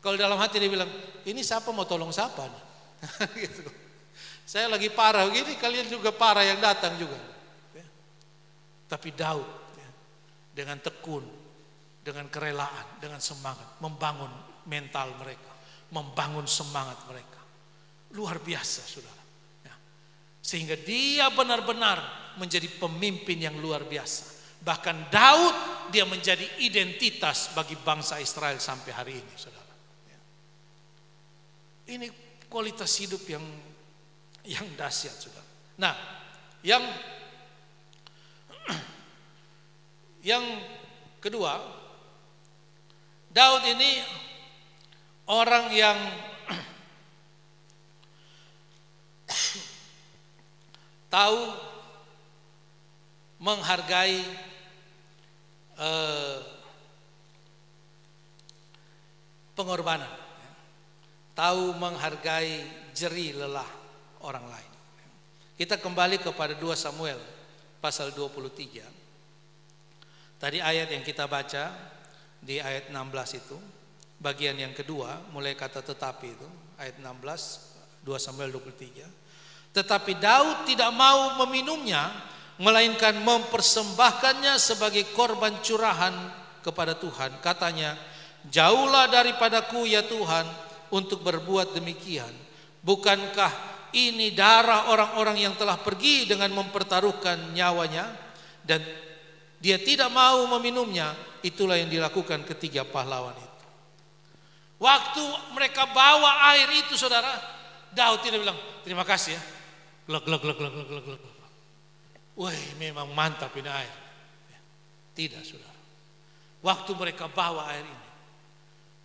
Kalau dalam hati dia bilang, ini siapa mau tolong siapa nih? Gitu. Saya lagi parah begini, kalian juga parah yang datang juga. Tapi Daud dengan tekun, dengan kerelaan, dengan semangat, membangun mental mereka, membangun semangat mereka. Luar biasa, saudara. Sehingga dia benar-benar menjadi pemimpin yang luar biasa. Bahkan Daud, dia menjadi identitas bagi bangsa Israel sampai hari ini, saudara. Ini kualitas hidup yang dahsyat, saudara. Nah, yang kedua, Daud ini orang yang tahu menghargai pengorbanan, tahu menghargai jerih lelah orang lain. Kita kembali kepada 2 Samuel pasal 23. Tadi ayat yang kita baca di ayat 16 itu, bagian yang kedua, mulai kata tetapi itu, ayat 16, 2 Samuel 23. Tetapi Daud tidak mau meminumnya, melainkan mempersembahkannya sebagai korban curahan kepada Tuhan. Katanya, jauhlah daripadaku ya Tuhan untuk berbuat demikian. Bukankah ini darah orang-orang yang telah pergi dengan mempertaruhkan nyawanya? Dan dia tidak mau meminumnya. Itulah yang dilakukan ketiga pahlawan itu. Waktu mereka bawa air itu, saudara, Daud tidak bilang, terima kasih ya. Glek. Wah, memang mantap ini air. Tidak, saudara. Waktu mereka bawa air ini,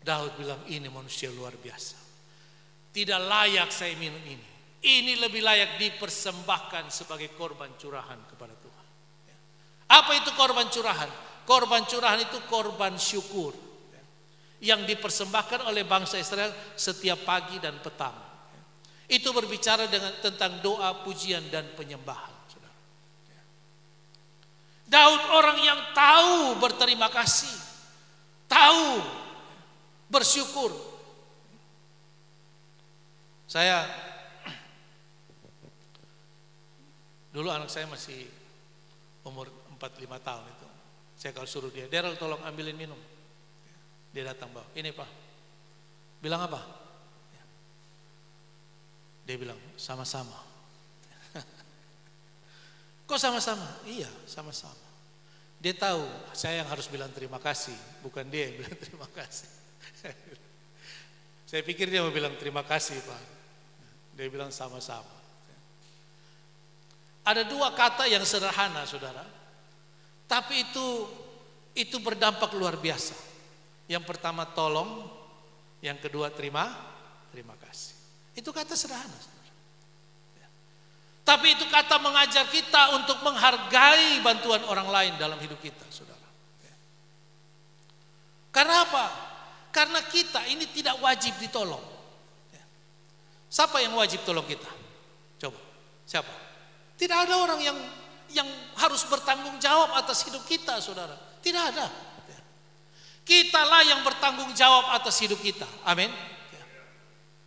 Daud bilang, ini manusia luar biasa. Tidak layak saya minum ini. Ini lebih layak dipersembahkan sebagai korban curahan kepada Tuhan. Apa itu korban curahan? Korban curahan itu korban syukur yang dipersembahkan oleh bangsa Israel setiap pagi dan petang. Itu berbicara tentang doa, pujian, dan penyembahan. Saudara. Daud orang yang tahu berterima kasih, tahu bersyukur. Saya dulu anak saya masih umur 4-5 tahun itu. Saya kalau suruh dia, Daryl tolong ambilin minum. Dia datang bawa, ini Pak. Bilang apa? Dia bilang, sama-sama. Kok sama-sama? Iya, sama-sama. Dia tahu saya yang harus bilang terima kasih, bukan dia yang bilang terima kasih. Saya pikir dia mau bilang terima kasih Pak. Dia bilang sama-sama. Ada 2 kata yang sederhana, saudara, tapi itu berdampak luar biasa. Yang pertama tolong, yang kedua terima kasih. Itu kata sederhana, saudara. Tapi itu kata mengajar kita untuk menghargai bantuan orang lain dalam hidup kita, saudara. Karena apa? Karena kita ini tidak wajib ditolong. Siapa yang wajib tolong kita? Coba, siapa? Tidak ada orang yang harus bertanggung jawab atas hidup kita, saudara. Tidak ada. Kitalah yang bertanggung jawab atas hidup kita. Amin.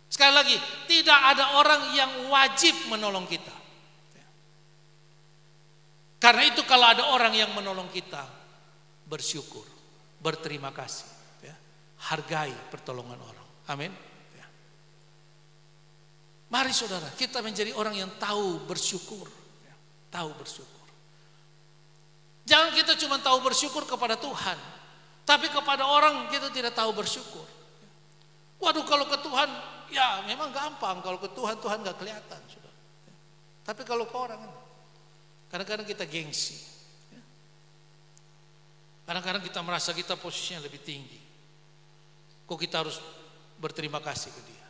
Sekali lagi, tidak ada orang yang wajib menolong kita. Karena itu kalau ada orang yang menolong kita, bersyukur, berterima kasih, hargai pertolongan orang. Amin. Mari saudara, kita menjadi orang yang tahu bersyukur. Tahu bersyukur. Jangan kita cuma tahu bersyukur kepada Tuhan, tapi kepada orang kita tidak tahu bersyukur. Waduh, kalau ke Tuhan, ya memang gampang. Kalau ke Tuhan, Tuhan gak kelihatan. Sudah. Tapi kalau ke orang, kadang-kadang kita gengsi. Kadang-kadang kita merasa kita posisinya lebih tinggi. Kok kita harus berterima kasih ke dia?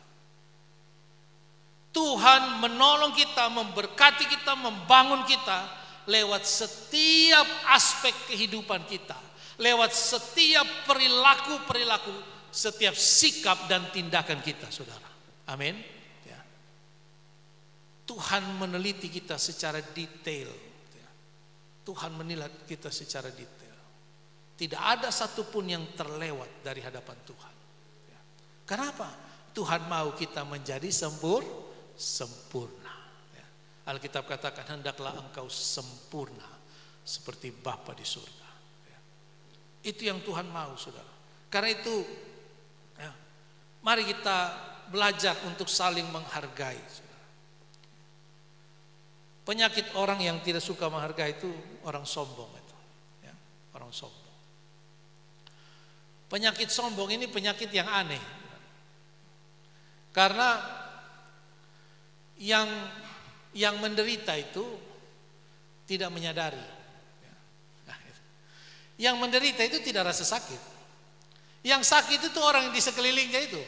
Tuhan menolong kita, memberkati kita, membangun kita lewat setiap aspek kehidupan kita. Lewat setiap perilaku-perilaku setiap sikap dan tindakan kita, saudara. Amin. Ya. Tuhan meneliti kita secara detail. Ya. Tuhan menilai kita secara detail. Tidak ada satupun yang terlewat dari hadapan Tuhan. Ya. Kenapa? Tuhan mau kita menjadi sempurna. Ya. Alkitab katakan, hendaklah engkau sempurna seperti Bapa di surga. Ya. Itu yang Tuhan mau, saudara. Karena itu, ya, mari kita belajar untuk saling menghargai, saudara. Penyakit orang yang tidak suka menghargai itu orang sombong itu. Ya, orang sombong. Penyakit sombong ini penyakit yang aneh. Karena yang menderita itu tidak menyadari. Yang menderita itu tidak rasa sakit. Yang sakit itu orang yang di sekelilingnya itu.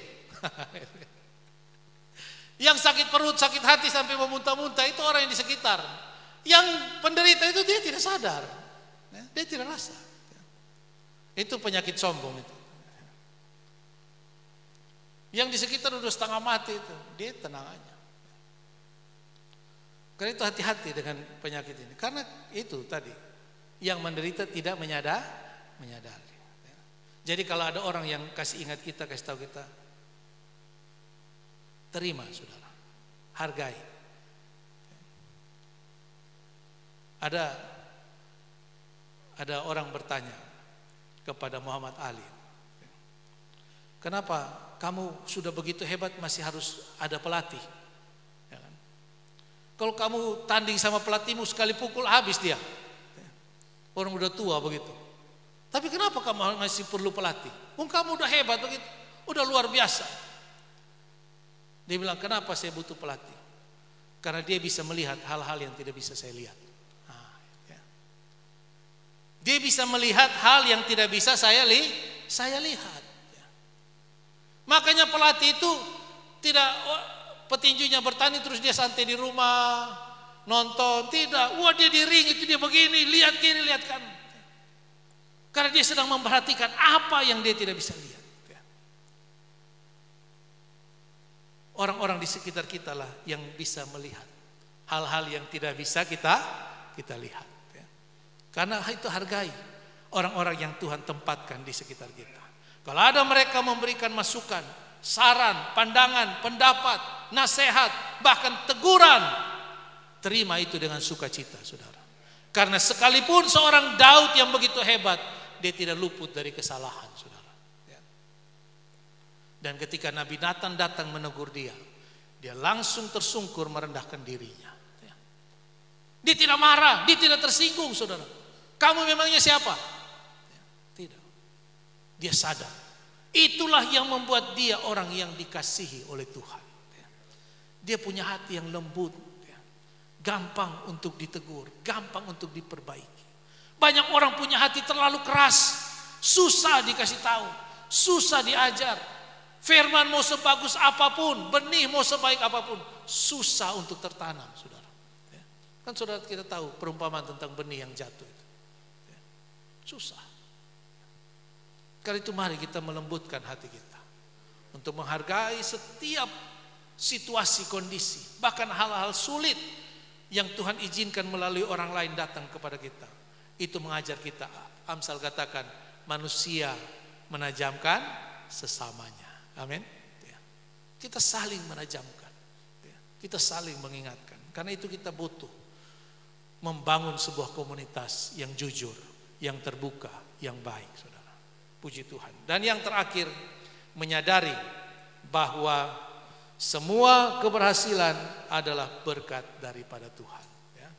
Yang sakit perut, sakit hati sampai memuntah-muntah itu orang yang di sekitar. Yang penderita itu dia tidak sadar. Dia tidak rasa. Itu penyakit sombong itu. Yang di sekitar udah setengah mati itu, dia tenang aja. Karena itu hati-hati dengan penyakit ini. Karena itu tadi, yang menderita tidak menyadari. Jadi kalau ada orang yang kasih ingat kita, kasih tahu kita, terima, saudara, hargai. Ada orang bertanya kepada Muhammad Ali, kenapa kamu sudah begitu hebat masih harus ada pelatih? Ya kan? Kalau kamu tanding sama pelatihmu sekali pukul habis dia. Orang udah tua begitu. Tapi kenapa kamu masih perlu pelatih? Kamu udah hebat begitu, udah luar biasa. Dia bilang, kenapa saya butuh pelatih? Karena dia bisa melihat hal-hal yang tidak bisa saya lihat. Ya. Dia bisa melihat hal yang tidak bisa saya lihat. Makanya pelatih itu tidak petinjunya bertanding terus dia santai di rumah nonton, tidak. Wah, dia di ring itu dia begini, lihat kiri, lihat kanan. Karena dia sedang memperhatikan apa yang dia tidak bisa lihat. Orang-orang di sekitar kita lah yang bisa melihat hal-hal yang tidak bisa kita lihat. Karena itu hargai orang-orang yang Tuhan tempatkan di sekitar kita. Kalau ada mereka memberikan masukan, saran, pandangan, pendapat, nasihat, bahkan teguran, terima itu dengan sukacita, saudara. Karena sekalipun seorang Daud yang begitu hebat, dia tidak luput dari kesalahan, saudara. Dan ketika Nabi Nathan datang menegur dia langsung tersungkur merendahkan dirinya. Dia tidak marah, dia tidak tersinggung, saudara. Kamu memangnya siapa? Tidak. Dia sadar. Itulah yang membuat dia orang yang dikasihi oleh Tuhan. Dia punya hati yang lembut, gampang untuk ditegur, gampang untuk diperbaiki. Banyak orang punya hati terlalu keras, susah dikasih tahu, susah diajar. Firman mau sebagus apapun, benih mau sebaik apapun, susah untuk tertanam, saudara. Kan saudara kita tahu perumpamaan tentang benih yang jatuh itu. Susah. Karena itu mari kita melembutkan hati kita untuk menghargai setiap situasi, kondisi, bahkan hal-hal sulit yang Tuhan izinkan melalui orang lain datang kepada kita. Itu mengajar kita. Amsal katakan, manusia menajamkan sesamanya. Amin. Kita saling menajamkan, kita saling mengingatkan. Karena itu kita butuh membangun sebuah komunitas yang jujur, yang terbuka, yang baik, saudara. Puji Tuhan. Dan yang terakhir, menyadari bahwa semua keberhasilan adalah berkat daripada Tuhan. Ya.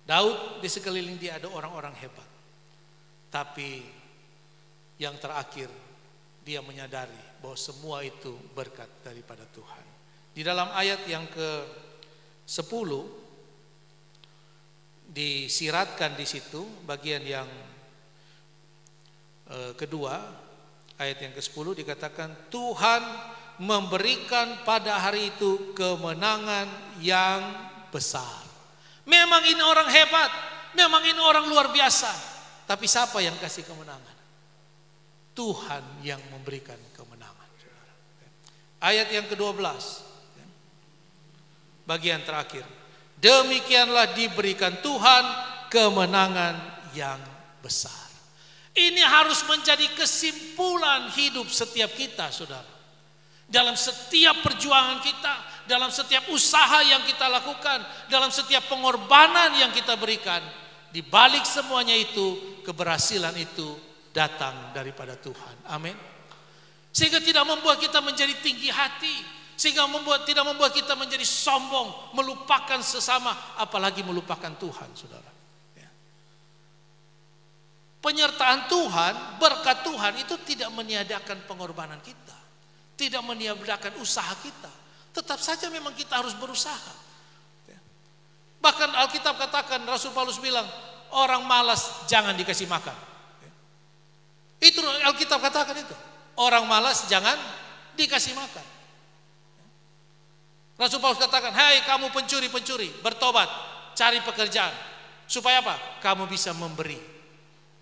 Daud di sekeliling dia ada orang-orang hebat. Tapi yang terakhir, dia menyadari bahwa semua itu berkat daripada Tuhan. Di dalam ayat yang ke-10 disiratkan di situ bagian yang kedua, ayat yang ke-10 dikatakan Tuhan memberikan pada hari itu kemenangan yang besar. Memang ini orang hebat, memang ini orang luar biasa. Tapi siapa yang kasih kemenangan? Tuhan yang memberikan kemenangan. Ayat yang ke-12, bagian terakhir. Demikianlah diberikan Tuhan kemenangan yang besar. Ini harus menjadi kesimpulan hidup setiap kita, saudara. Dalam setiap perjuangan kita, dalam setiap usaha yang kita lakukan, dalam setiap pengorbanan yang kita berikan, di balik semuanya itu, keberhasilan itu datang daripada Tuhan. Amin. Sehingga tidak membuat kita menjadi tinggi hati, sehingga tidak membuat kita menjadi sombong, melupakan sesama, apalagi melupakan Tuhan, saudara. Penyertaan Tuhan, berkat Tuhan itu tidak meniadakan pengorbanan kita, tidak meniadakan usaha kita. Tetap saja memang kita harus berusaha. Bahkan Alkitab katakan, Rasul Paulus bilang, orang malas jangan dikasih makan. Itu Alkitab katakan itu. Orang malas jangan dikasih makan. Rasul Paulus katakan, hai kamu pencuri-pencuri, bertobat, cari pekerjaan. Supaya apa? Kamu bisa memberi.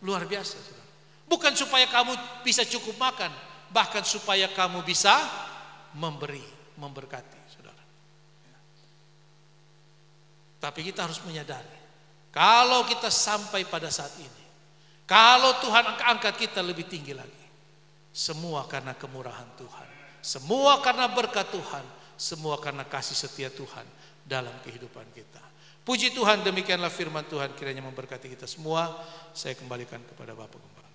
Luar biasa, saudara. Bukan supaya kamu bisa cukup makan, bahkan supaya kamu bisa memberi, memberkati, saudara. Tapi kita harus menyadari, kalau kita sampai pada saat ini, kalau Tuhan angkat kita lebih tinggi lagi, semua karena kemurahan Tuhan, semua karena berkat Tuhan, semua karena kasih setia Tuhan dalam kehidupan kita. Puji Tuhan, demikianlah firman Tuhan, kiranya memberkati kita semua. Saya kembalikan kepada Bapak Gembala.